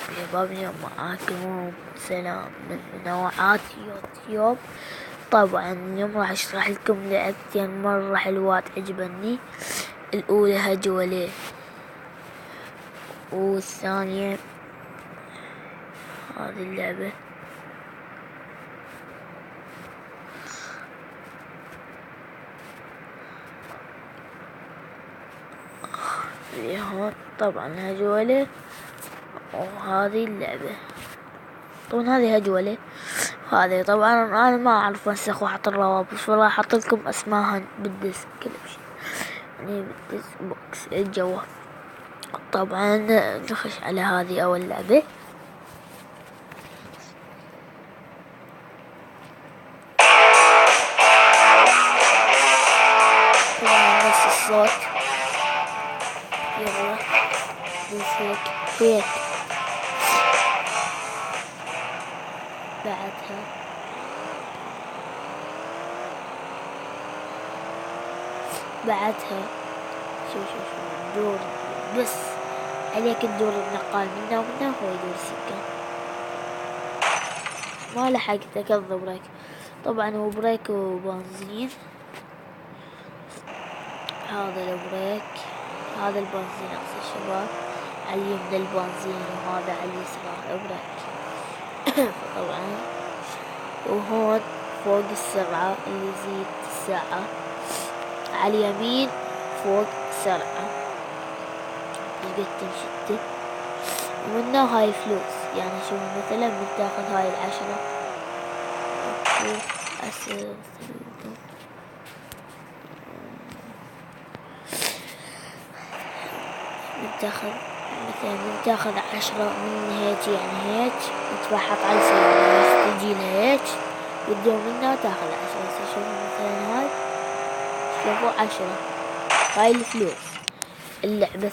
شباب اليوم معاكم سلام من نوعات يوتيوب. طبعا اليوم راح اشرح لكم لعبتين مرة حلوات عجبني. الاولى هجولة، والثانية هذه اللعبة. اللي هون طبعا هجولة، وهذه اللعبة. طبعا هذه هجولة، هذه طبعا انا ما اعرف انسخ واحط الروابط، فراح احط لكم اسماء بالديسك كل شيء، يعني بالديسك بوكس الجواب. طبعا نخش على هذه اول لعبة. طبعا نفس الصوت، يلا بس هيك بعدها شو دور، بس عليك تدور النقال منا ومنا، هو يدور سكة. ما لحقت اكذب بريك، طبعا هو بريك وبنزين. هذا البريك، هذا البنزين اقصد الشباب، على اليمين البنزين وهذا على اليسار البريك. طبعا وهون فوق السرعة اللي يزيد الساعة، على اليمين فوق سرعة تقدر تمشي. ومنه هاي فلوس، يعني شوف مثلا من تاخذ هاي 10 من تاخذ مثلا من تاخذ 10 من هيك، يعني هيك تفحط على السيارة تجي هيك وتدور منها تاخذ 10. شوفوا مثلا هاي، شوفوا 10 هاي الفلوس. اللعبة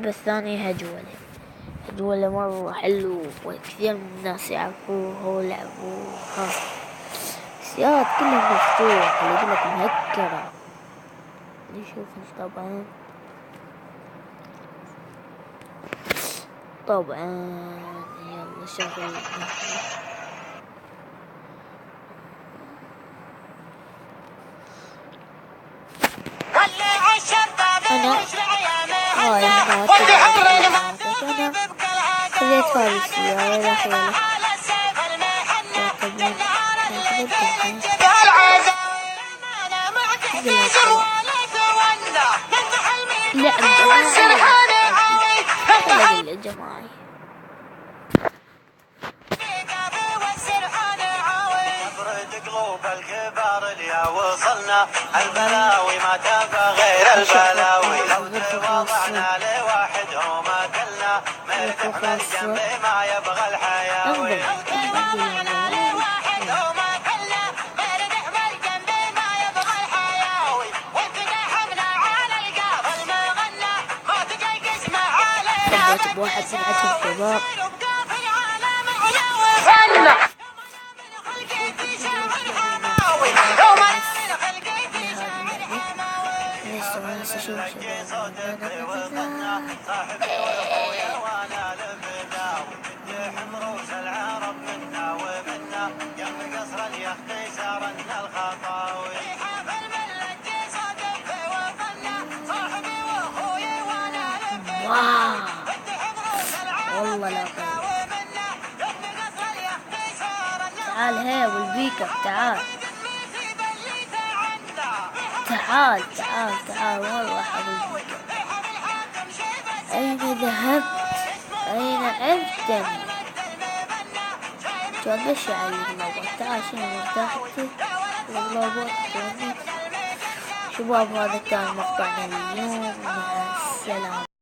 الثانية هجولة مرة حلو، وكثير من الناس يعرفوها ولعبوها. السيارات كلها مفتوحة، اللي يقولك مهكرة يشوفش. طبعا يلا شغل. أنا خذيت هذه السيارة الأخيرة. لعب جماعي. قلوب الكبار اللي وصلنا البلاوي ما تبقى غير البلاوي، لو تواضعنا لواحد وما قلنا مرتاح من جنبي ما يبغى الحياوي. بواحد سمعتهم شباب. واو والله لا تعال هي والبيكر، تعال والله حبيبي. أين ذهبت؟ أين عدتني؟ تغش على الغلابات. تعال شنو مرتاحتي الغلابات تونس. شباب هذا كان مقطعنا اليوم، مع السلامة.